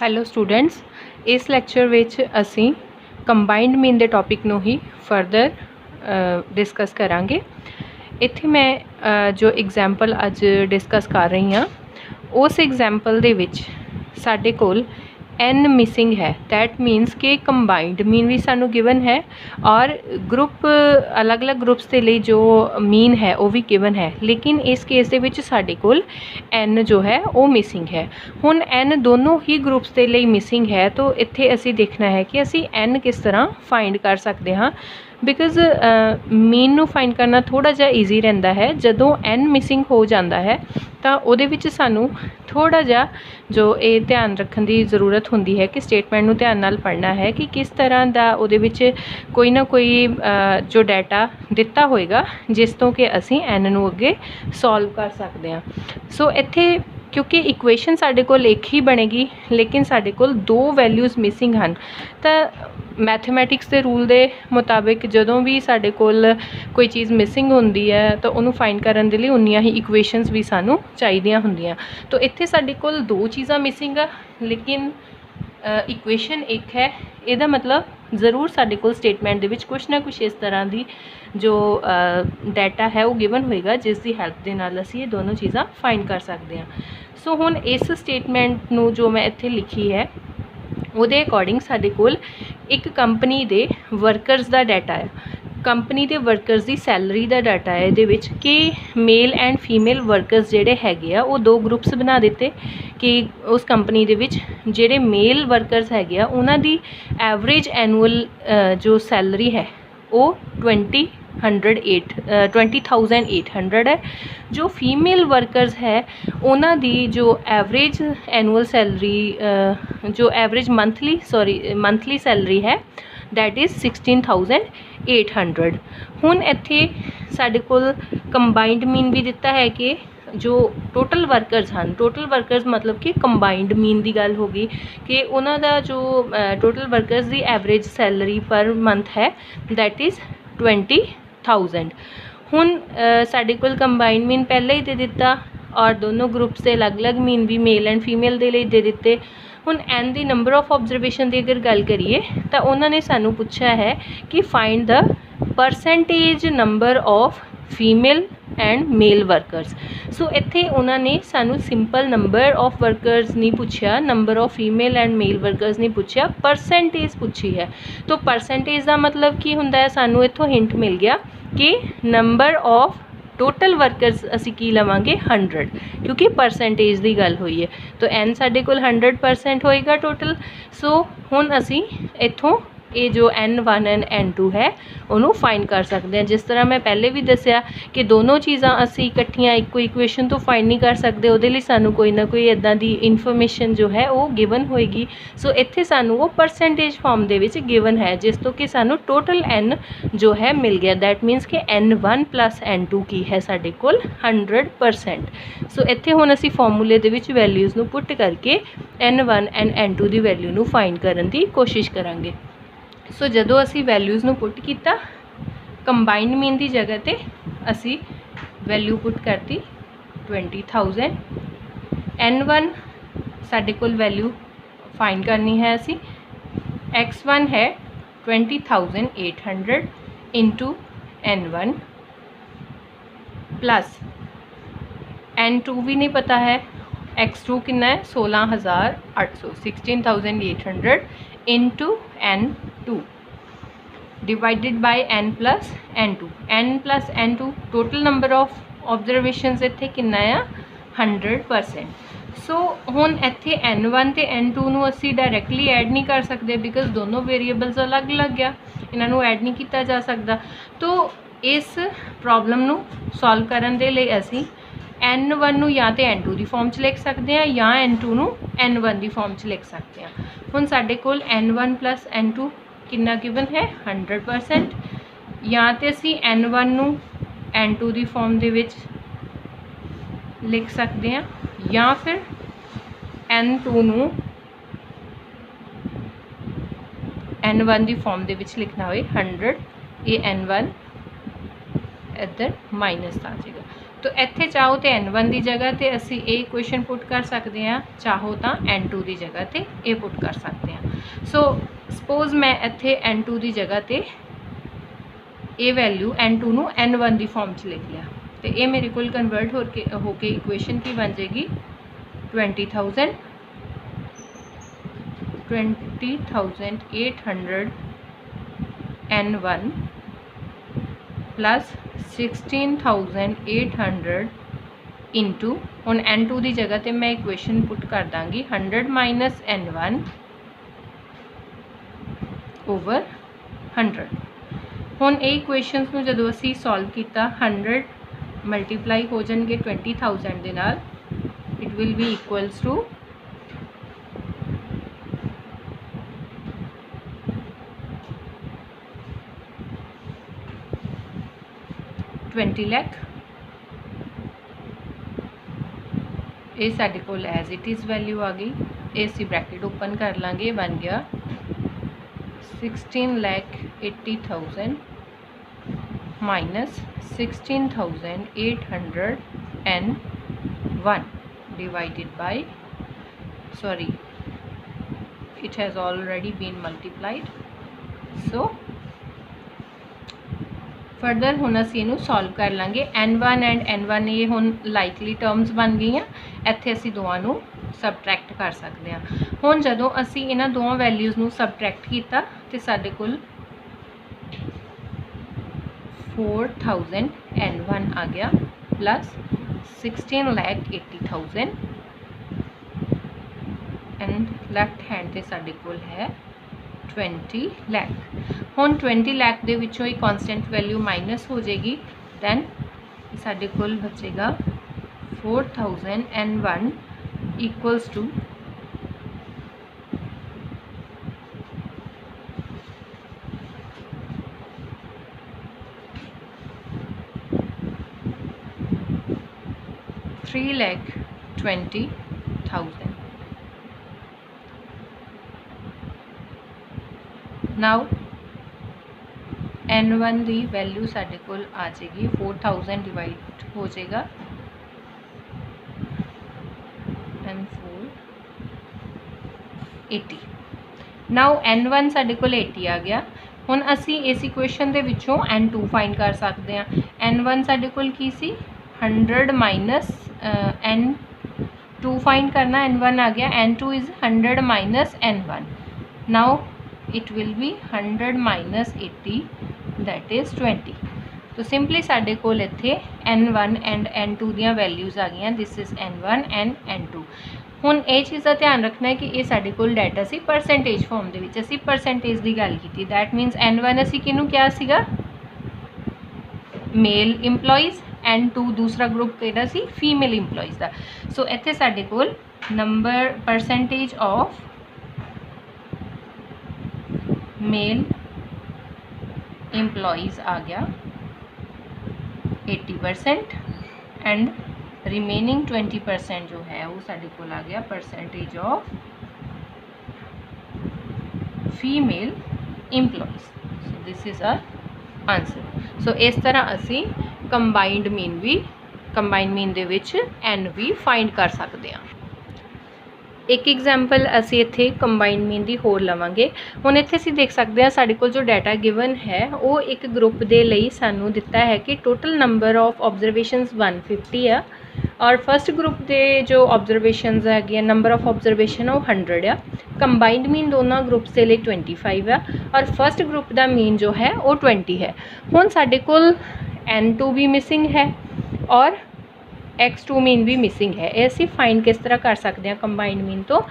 Hello students, ਇਸ lecture ਵਿੱਚ ਅਸੀਂ ਕੰਬਾਈਨਡ ਮੀਨ ਦੇ ਟੌਪਿਕ ਨੂੰ ਹੀ ਫਰਦਰ ਡਿਸਕਸ ਕਰਾਂਗੇ। ਇੱਥੇ ਮੈਂ ਜੋ ਐਗਜ਼ਾਮਪਲ ਅੱਜ ਡਿਸਕਸ ਕਰ ਰਹੀ ਹਾਂ, ਉਸ ਐਗਜ਼ਾਮਪਲ ਦੇ ਵਿੱਚ ਸਾਡੇ ਕੋਲ n ਮਿਸਿੰਗ है। दैट मीनस कि कंबाइंड मीन भी सानू गिवन है और ग्रुप अलग अलग ग्रुप्स के लिए जो मीन है वो भी गिवन है, लेकिन इस केस दे विच साडे कोल n जो है वो मिसिंग है। हुण n दोनों ही ग्रुप्स के लिए मिसिंग है, तो इत्थे असी देखना है कि असी n किस तरह फाइंड कर सकते हाँ। बिकॉज मीन नू फाइंड करना थोड़ा जिहा ईजी रहिंदा है। जदों n मिसिंग हो जाता है तो उहदे विच सानू थोड़ा जिहा जो ये ध्यान रखने की जरूरत होंदी है कि स्टेटमेंट नू ध्यान नाल पढ़ना है कि किस तरह का उहदे विच कोई ना कोई जो डाटा दिता होएगा जिस तो कि असी n नू अगे सॉल्व कर सकते हैं। सो इत्थे क्योंकि इक्वेशन साडे कोल एक ही बनेगी, लेकिन साडे कोल दो वैल्यूज़ मिसिंग हैं, तो मैथमैटिक्स के रूल के मुताबिक जदों भी साडे कोल कोई चीज़ मिसिंग होंदी है तो उन्होंने फाइंड करने के लिए उन्नियां ही इक्वेशनस भी सानू चाहिदियां होंदियां। तो इत्थे साडे कोल दो चीज़ां मिसिंग आ, लेकिन इक्वेशन एक है। ਇਹਦਾ मतलब ज़रूर साडे कोल स्टेटमेंट दे विच कुछ ना कुछ इस तरह की जो डाटा है वो गिवन होएगा जिसकी हैल्प के नाल असीं ये दोनों चीज़ां फाइंड कर सकते हैं। सो हुण इस स्टेटमेंट नू जो मैं इत्थे लिखी है उहदे अकॉर्डिंग साडे कोल एक कंपनी दे वर्कर्स का डाटा है। कंपनी के वर्कर्स की सैलरी का डाटा है ये कि मेल एंड फीमेल वर्कर्स जेडे हैगे आ वो दो ग्रुप्स बना दिते कि उस कंपनी के विच जेडे मेल वर्कर्स हैगे आ उन्हां दी एवरेज एनुअल जो सैलरी है वो 20,800 है। जो फीमेल वर्कर्स है उन्हां दी जो एवरेज एनुअल सैलरी जो एवरेज मंथली सैलरी है दैट इज़ 16,800। हुण इत्थे साडे कोल कंबाइंड मीन भी दिता है कि जो टोटल वर्कर्स हैं, टोटल वर्कर्स मतलब कि कंबाइंड मीन की गल होगी कि उन्हां दा जो टोटल वर्कर्स की एवरेज सैलरी पर मंथ है दैट इज़ 20,000। हुण साडे कोल कंबाइंड मीन पहले ही दे दिता और दोनों ग्रुप्स के अलग अलग मीन भी मेल एंड फीमेल के लिए दे दिते। हुण n the number of observation की अगर गल करिए तो उन्होंने सानू पूछा है कि find the percentage number of female and male workers. So इत्थे उन्होंने सानू सिंपल नंबर ऑफ वर्कर्स नहीं पूछा, number of female and male workers नहीं पूछा, परसेंटेज पूछी है। तो परसेंटेज का मतलब की हुंदा है, सानू इत्थों हिंट मिल गया कि नंबर ऑफ टोटल वर्कर्स असी की लवांगे 100, क्योंकि परसेंटेज की गल हुई है। तो n साडे कोल 100% होएगा टोटल। सो हुण असी इत्थों ये जो n1 एंड n2 है उन्होंने फाइंड कर सकते हैं। जिस तरह मैं पहले भी दसिया कि दोनों चीज़ां असी इकट्ठियां एक इक्वेशन तो फाइंड नहीं कर सकते, उहदे लई सानू कोई ना कोई इदां दी इन्फॉर्मेशन जो है वो गिवन होएगी। सो इत्थे सानू वो परसेंटेज फॉर्म दे विच गिवन है जिस तो कि सानू टोटल n जो है मिल गया। दैट मीनस कि n1 प्लस n2 की है साडे कोल 100%। सो इत्थे हुण असी फॉर्मूले दे विच वैल्यूज़ नू पुट करके n1 एंड n2 की वैल्यू नू फाइंड करन दी कोशिश करांगे। सो जदों असी वैल्यूज़ नू पुट किया कंबाइंड मीन की जगह ते असी वैल्यू पुट करती 20,000। n1 साडे कोल वैल्यू फाइंड करनी है असी, x1 है 20,800 इंटू n1 प्लस n2 भी नहीं पता है, x2 कितना है 16,800 16,800 into n2 divided by n plus n2 total number of observations इत्थे कितना है 100%। सो हुण इत्थे n1 ते n2 नू असी डायरैक्टली ऐड नहीं कर सकते बिकॉज दोनों वेरीएबल्स अलग अलग आ, इन्हां नू ऐड नहीं किया जा सकता। तो इस प्रॉब्लम नू सॉल्व करन दे लई असी n1 नू या तो n2 की फॉर्म च लिख सकते हैं या n2 नू n1 की फॉर्म च लिख सकते हैं। हुण साडे कोल n1 प्लस n2 कितना गिवन है 100%, या तो असी n1 नू n2 की फॉर्म दे विच लिख सकते हैं या फिर n2 नू n1 की फॉर्म दे विच लिखना होए 100, ये n1 इधर माइनस आ जाएगा। तो इत्थे चाहो तो N1 की जगह तो असी ये इक्वेशन पुट कर सकते हैं, चाहो तो N2 की जगह तो ये पुट कर सकते हैं। सो सपोज मैं इत्थे N2 की जगह तो ये वैल्यू N2 नू N1 की फॉर्म च लिख लिया, तो ये मेरे को कन्वर्ट होके इक्वेशन की बन जाएगी 20,800 N1 प्लस 16,800 इंटू हुण N2 की जगह तो मैं इक्वेशन पुट कर दाँगी 100 माइनस N1 ओवर 100। हुण ये इक्वेशनस नूं जदों असीं सॉल्व किया 100 मल्टीप्लाई हो जाएंगे 20,000 दे नाल, it will be equals to 20 lakh. ये साडे कोल एज इट इज़ वैल्यू आ गई, ये असीं ब्रैकेट ओपन कर लांगे, बन गया 16,80,000 minus 16,801 divided by, sorry it has already been multiplied। so further हुण असीं इहनूं सॉल्व कर लांगे। N1 एंड N1 ये हुण लाइकली टर्म्स बन गई हैं, इत्थे असीं दोवां नूं सबट्रैक्ट कर सकते हैं। हुण जदों असीं इन्हां दोवां वैल्यूज़ नूं सबट्रैक्ट कीता ते साडे कोल 4,000 N1 आ गया प्लस 16,80,000 एंड लैफ्ट हैंड ते साडे कोल है 20 लाख। हुण 20 लाख दे विचों ही कॉन्स्टेंट वैल्यू माइनस हो जाएगी, दैन साडे कोल बचेगा 4,000 N1 equals to 3,20,000। Now N1 की वैल्यू साडे कोल आ जाएगी 4,000 डिवाइड हो जाएगा N4 80। नाउ N1 साडे कोल 80 आ गया। हुण असी इस इक्वेशन दे विचों N2 फाइंड कर सकते हैं। N1 साडे कोल की सी 100 माइनस N2 फाइंड करना, N1 आ गया, N2 is 100 minus N1। Now it will be 100 minus 80 that is 20। तो सिंपली साडे कोल इत्थे N1 एंड N2 दियां वैल्यूज़ आ गई, this is N1 and N2। हुण ये चीज़ का ध्यान रखना है कि ये साडे कोल डाटा सी परसेंटेज फॉर्म दे विच, असीं परसेंटेज की गल की, दैट मीनस N1 असीं किहनूं क्या सीगा, मेल इंप्लॉइज़, N2 दूसरा ग्रुप किहड़ा सी, फीमेल इंप्लॉइज़ का। सो इत्थे साडे कोल number percentage of male employees आ गया 80% एंड रिमेनिंग 20% जो है वो साडे कोल आ गया percentage of female employees. So this is our answer. So इस तरह असी कंबाइंड मीन दे विच N भी फाइंड कर सकते हैं। एक एग्जाम्पल असी इत्थे कंबाइंड मीन की होर लवांगे। हुण इत्थे असीं देख सकते हैं साडे कोल जो डाटा गिवन है वो एक ग्रुप दे लई सानू दिता है कि टोटल नंबर ऑफ ऑब्जरवेशनस 150 है और फर्स्ट ग्रुप के जो ऑब्जरवेशनस है नंबर ऑफ ऑब्जरवेशन वो 100 आ। कंबाइंड मीन दोनों ग्रुप्स के लिए 25 है और फर्स्ट ग्रुप का मीन जो है वो 20 है। हुण साडे कोल N2 भी मिसिंग है और X2 मीन भी मिसिंग है। ये असीं फाइंड किस तरह कर सकते हैं कंबाइंड मीन तो,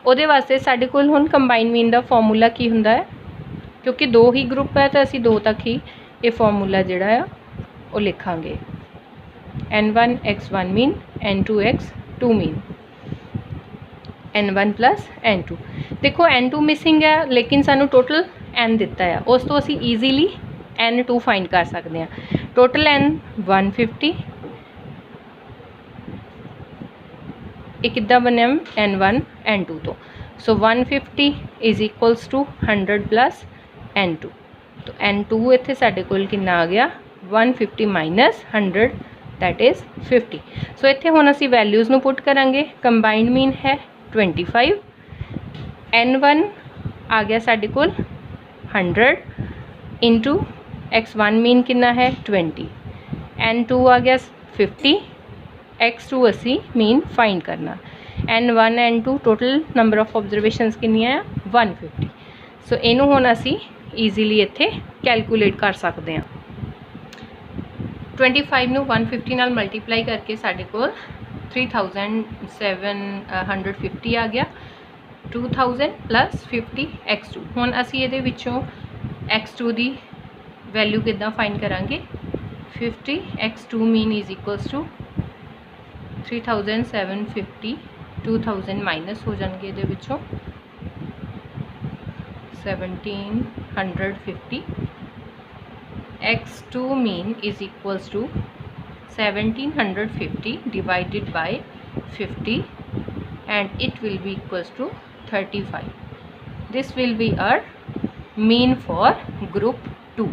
उहदे वास्ते साडे कोल हुण कंबाइंड मीन का फॉर्मूला की हुंदा है, क्योंकि दो ही ग्रुप है तो असीं दो तक ही ये फॉर्मूला जिहड़ा है वो लिखांगे। N1 X1 mean, N2 X2 mean, N1 plus N2। देखो N2 मिसिंग है लेकिन सानू टोटल N दिता है, उस तो असीं ईजीली N2 फाइंड कर सकते हैं। टोटल N 150, ये किद्दां बनिया N1 N2 तो। So 150 is equals to 100 plus N2। तो N2 इत्थे साडे कोल कितना आ गया 150 माइनस 100 दैट इज़ 50। सो इत्थे हुण असीं वैल्यूज़ नूं पुट करांगे। कंबाइंड मीन है 25, N1 आ गया साडे कोल 100 इंटू X1 मीन कितना है 20, N2 आ गया 50, X2 असी मीन फाइंड करना, N1 N2 total number of observations कितनियां है 150। सो इनू हुण असी ईजीली इत्थे कैलकुलेट कर सकते हैं। 25 नू 150 नाल मल्टीप्लाई करके साडे कोल 3750 आ गया, 2000 प्लस 50 X2। हुण असी इहदे विचों X2 दी वैल्यू किद्दां फाइंड करांगे, 50 X2 mean is equals to 3750, 2000 minus हो जाएंगे इहदे विचों 1750, X2 mean is equals to 1750 divided by 50 and it will be equals to 35. This will be our mean for group 2.